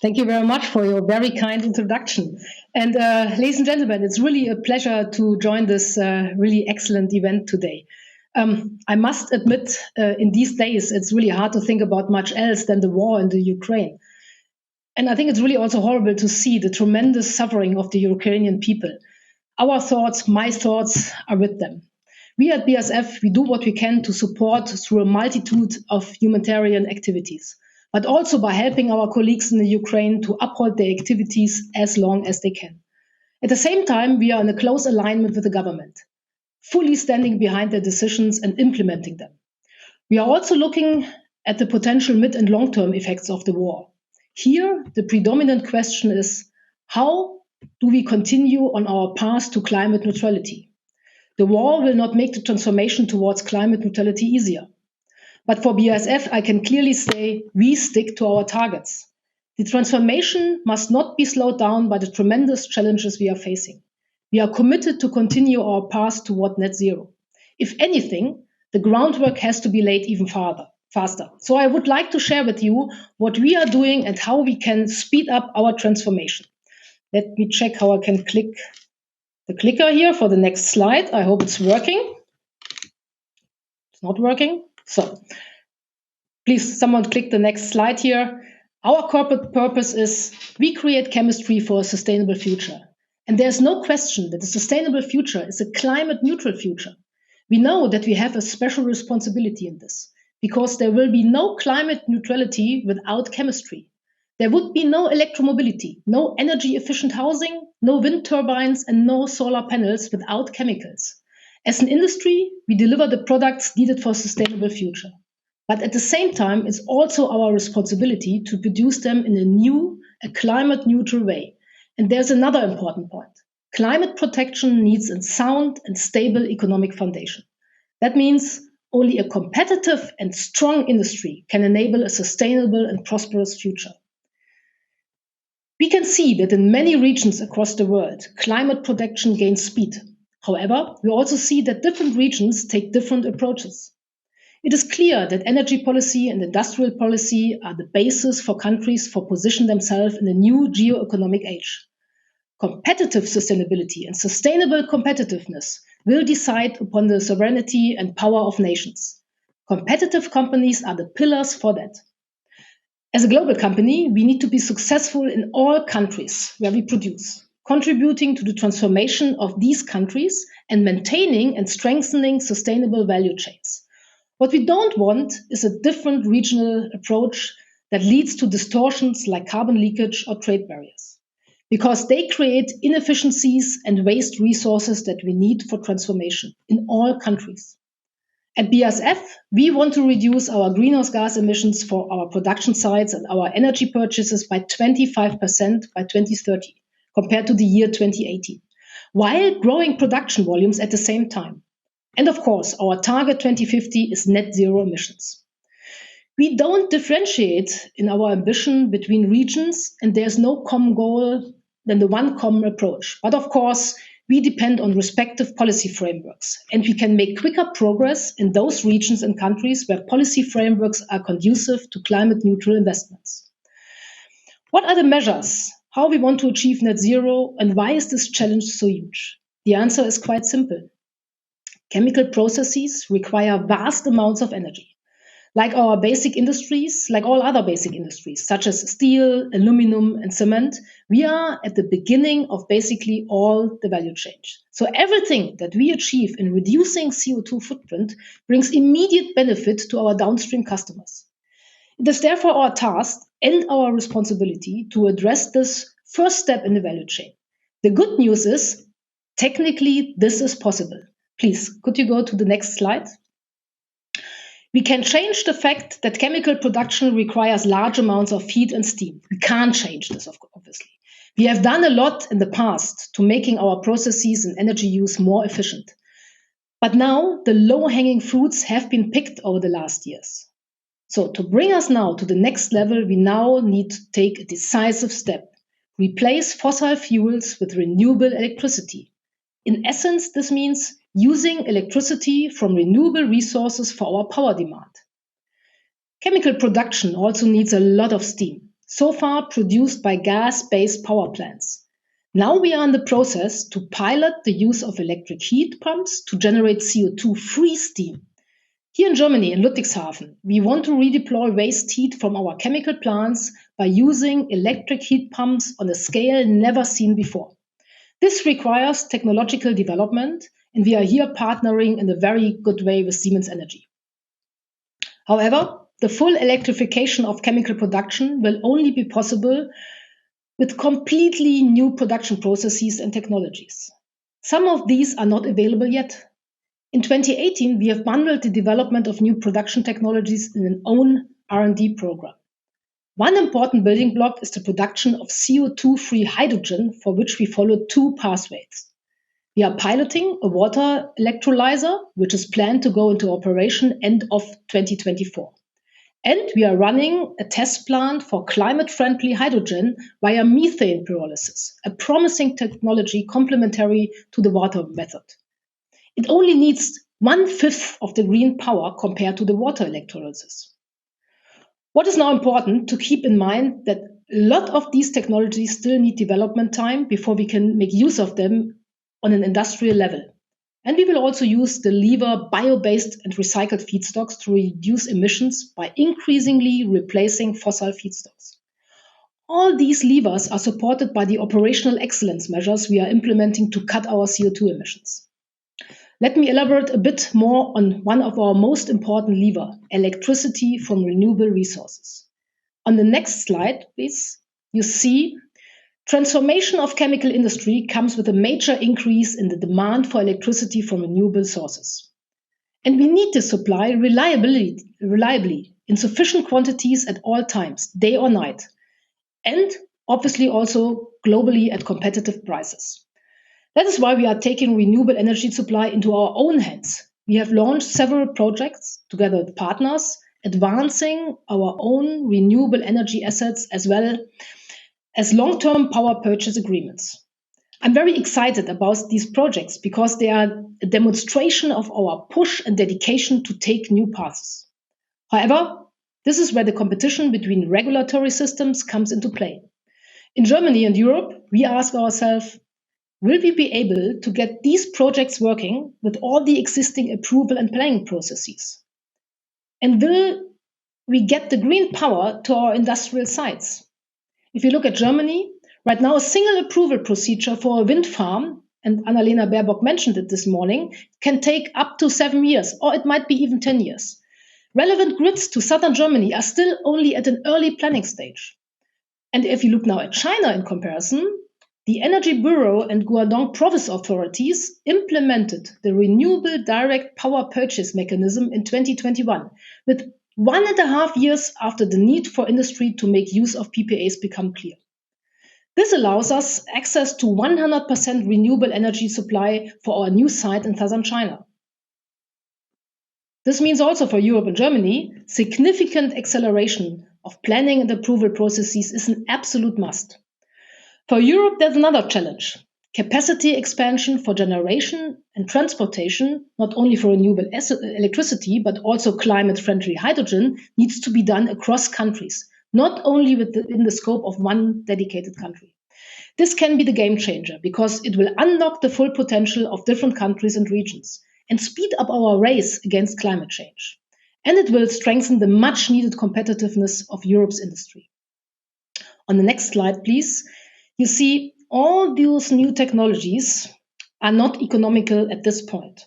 Thank you very much for your very kind introduction. And ladies and gentlemen, it's really a pleasure to join this really excellent event today. I must admit, in these days, it's really hard to think about much else than the war in the Ukraine. And I think it's really also horrible to see the tremendous suffering of the Ukrainian people. Our thoughts, my thoughts, are with them. We at BASF, we do what we can to support through a multitude of humanitarian activities, but also by helping our colleagues in the Ukraine to uphold their activities as long as they can. At the same time, we are in a close alignment with the government, fully standing behind their decisions and implementing them. We are also looking at the potential mid and long term effects of the war. Here, the predominant question is how do we continue on our path to climate neutrality? The war will not make the transformation towards climate neutrality easier. But for BASF, I can clearly say we stick to our targets. The transformation must not be slowed down by the tremendous challenges we are facing. We are committed to continue our path toward net zero. If anything, the groundwork has to be laid even faster. So I would like to share with you what we are doing and how we can speed up our transformation. Let me check how I can click the clicker here for the next slide. I hope it's working. It's not working. So please, someone click the next slide here. Our corporate purpose is we create chemistry for a sustainable future. And there's no question that a sustainable future is a climate neutral future. We know that we have a special responsibility in this because there will be no climate neutrality without chemistry. There would be no electromobility, no energy efficient housing, no wind turbines, and no solar panels without chemicals. As an industry, we deliver the products needed for a sustainable future. But at the same time, it's also our responsibility to produce them in a climate neutral way. And there's another important point. Climate protection needs a sound and stable economic foundation. That means only a competitive and strong industry can enable a sustainable and prosperous future. We can see that in many regions across the world, climate protection gains speed. However, we also see that different regions take different approaches. It is clear that energy policy and industrial policy are the basis for countries for position themselves in a new geo-economic age. Competitive sustainability and sustainable competitiveness will decide upon the sovereignty and power of nations. Competitive companies are the pillars for that. As a global company, we need to be successful in all countries where we produce, contributing to the transformation of these countries and maintaining and strengthening sustainable value chains. What we don't want is a different regional approach that leads to distortions like carbon leakage or trade barriers, because they create inefficiencies and waste resources that we need for transformation in all countries. At BASF, we want to reduce our greenhouse gas emissions for our production sites and our energy purchases by 25% by 2030, compared to the year 2018, while growing production volumes at the same time. And of course, our target 2050 is net zero emissions. We don't differentiate in our ambition between regions, and there's no common goal than the one common approach. But of course, we depend on respective policy frameworks, and we can make quicker progress in those regions and countries where policy frameworks are conducive to climate neutral investments. What are the measures? How we want to achieve net zero, and why is this challenge so huge? The answer is quite simple. Chemical processes require vast amounts of energy. Like our basic industries, like all other basic industries, such as steel, aluminum, and cement, we are at the beginning of basically all the value chain. So everything that we achieve in reducing CO2 footprint brings immediate benefit to our downstream customers. It is therefore our task and our responsibility to address this first step in the value chain. The good news is, technically, this is possible. Please, could you go to the next slide? We can change the fact that chemical production requires large amounts of heat and steam. We can't change this, obviously. We have done a lot in the past to making our processes and energy use more efficient. But now the low-hanging fruits have been picked over the last years. So to bring us now to the next level, we now need to take a decisive step. Replace fossil fuels with renewable electricity. In essence, this means using electricity from renewable resources for our power demand. Chemical production also needs a lot of steam. so far produced by gas-based power plants. Now we are in the process to pilot the use of electric heat pumps to generate CO2-free steam. Here in Germany, in Ludwigshafen, we want to redeploy waste heat from our chemical plants by using electric heat pumps on a scale never seen before. This requires technological development, and we are here partnering in a very good way with Siemens Energy. However, the full electrification of chemical production will only be possible with completely new production processes and technologies. Some of these are not available yet. In 2018, we have bundled the development of new production technologies in an own R&D program. One important building block is the production of CO2-free hydrogen, for which we follow two pathways. We are piloting a water electrolyzer, which is planned to go into operation end of 2024. And we are running a test plant for climate-friendly hydrogen via methane pyrolysis, a promising technology complementary to the water method. It only needs 1/5 of the green power compared to the water electrolysis. What is now important to keep in mind that a lot of these technologies still need development time before we can make use of them on an industrial level. And we will also use the lever bio-based and recycled feedstocks to reduce emissions by increasingly replacing fossil feedstocks. All these levers are supported by the operational excellence measures we are implementing to cut our CO2 emissions. Let me elaborate a bit more on one of our most important levers, electricity from renewable resources. On the next slide, please, you see transformation of chemical industry comes with a major increase in the demand for electricity from renewable sources. And we need to supply reliably in sufficient quantities at all times, day or night, and obviously also globally at competitive prices. That is why we are taking renewable energy supply into our own hands. We have launched several projects together with partners, advancing our own renewable energy assets as well as long-term power purchase agreements. I'm very excited about these projects because they are a demonstration of our push and dedication to take new paths. However, this is where the competition between regulatory systems comes into play. In Germany and Europe, we ask ourselves, will we be able to get these projects working with all the existing approval and planning processes? And will we get the green power to our industrial sites? If you look at Germany, right now a single approval procedure for a wind farm, and Annalena Baerbock mentioned it this morning, can take up to 7 years, or it might be even 10 years. Relevant grids to southern Germany are still only at an early planning stage. And if you look now at China in comparison, the Energy Bureau and Guangdong Province authorities implemented the Renewable Direct Power Purchase Mechanism in 2021, with 1.5 years after the need for industry to make use of PPAs become clear. This allows us access to 100% renewable energy supply for our new site in southern China. This means also for Europe and Germany, significant acceleration of planning and approval processes is an absolute must. For Europe, there's another challenge. Capacity expansion for generation and transportation, not only for renewable electricity, but also climate-friendly hydrogen, needs to be done across countries, not only within the scope of one dedicated country. This can be the game changer because it will unlock the full potential of different countries and regions and speed up our race against climate change. And it will strengthen the much needed competitiveness of Europe's industry. On the next slide, please. You see, all those new technologies are not economical at this point.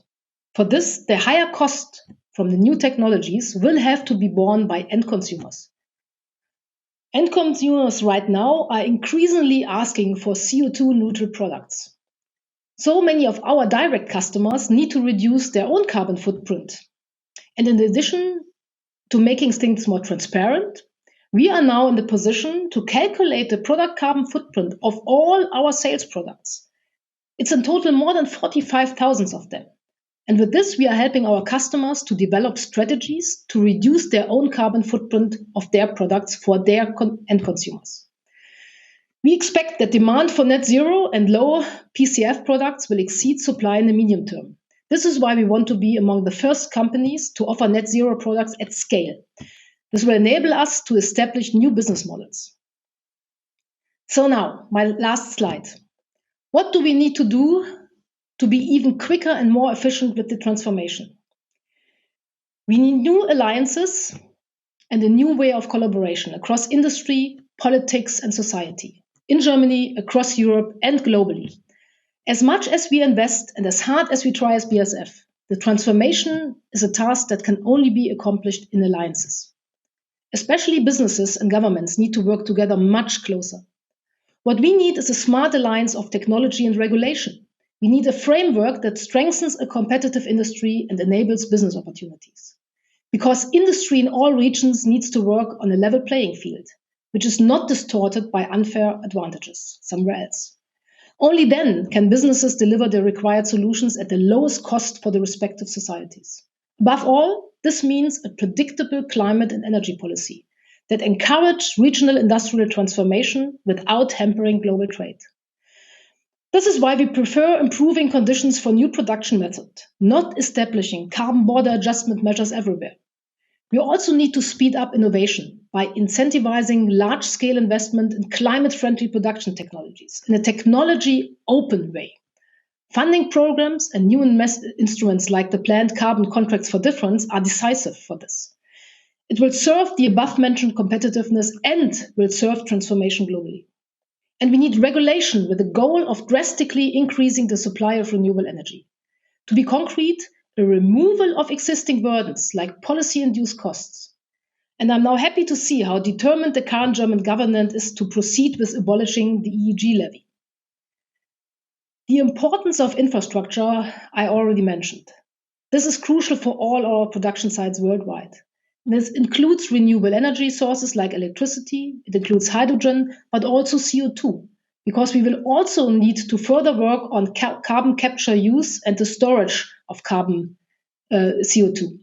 For this, the higher cost from the new technologies will have to be borne by end consumers. End consumers right now are increasingly asking for CO2 neutral products. So many of our direct customers need to reduce their own carbon footprint. And in addition to making things more transparent, we are now in the position to calculate the product carbon footprint of all our sales products. It's in total more than 45,000 of them. And with this, we are helping our customers to develop strategies to reduce their own carbon footprint of their products for their end consumers. We expect that demand for net zero and low PCF products will exceed supply in the medium term. This is why we want to be among the first companies to offer net zero products at scale. This will enable us to establish new business models. So now, my last slide. What do we need to do to be even quicker and more efficient with the transformation? We need new alliances and a new way of collaboration across industry, politics, and society, in Germany, across Europe, and globally. As much as we invest and as hard as we try as BASF, the transformation is a task that can only be accomplished in alliances. Especially businesses and governments need to work together much closer. What we need is a smart alliance of technology and regulation. We need a framework that strengthens a competitive industry and enables business opportunities. Because industry in all regions needs to work on a level playing field, which is not distorted by unfair advantages somewhere else. Only then can businesses deliver the required solutions at the lowest cost for the respective societies. Above all, this means a predictable climate and energy policy that encourage regional industrial transformation without hampering global trade. This is why we prefer improving conditions for new production methods, not establishing carbon border adjustment measures everywhere. We also need to speed up innovation by incentivizing large-scale investment in climate-friendly production technologies in a technology-open way. Funding programs and new instruments like the planned carbon contracts for difference are decisive for this. It will serve the above-mentioned competitiveness and will serve transformation globally. And we need regulation with the goal of drastically increasing the supply of renewable energy. To be concrete, a removal of existing burdens like policy-induced costs. And I'm now happy to see how determined the current German government is to proceed with abolishing the EEG levy. The importance of infrastructure I already mentioned. This is crucial for all our production sites worldwide. This includes renewable energy sources like electricity, it includes hydrogen, but also CO2, because we will also need to further work on carbon capture use and the storage of carbon CO2.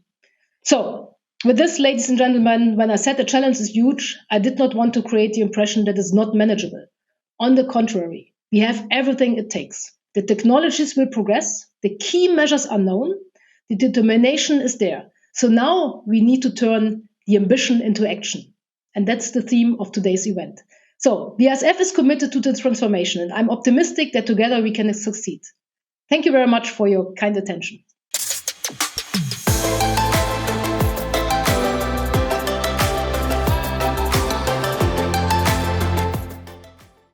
So, with this, ladies and gentlemen, when I said the challenge is huge, I did not want to create the impression that it's not manageable. On the contrary, we have everything it takes. The technologies will progress, the key measures are known, the determination is there. So now we need to turn the ambition into action. And that's the theme of today's event. So BASF is committed to the transformation, and I'm optimistic that together we can succeed. Thank you very much for your kind attention.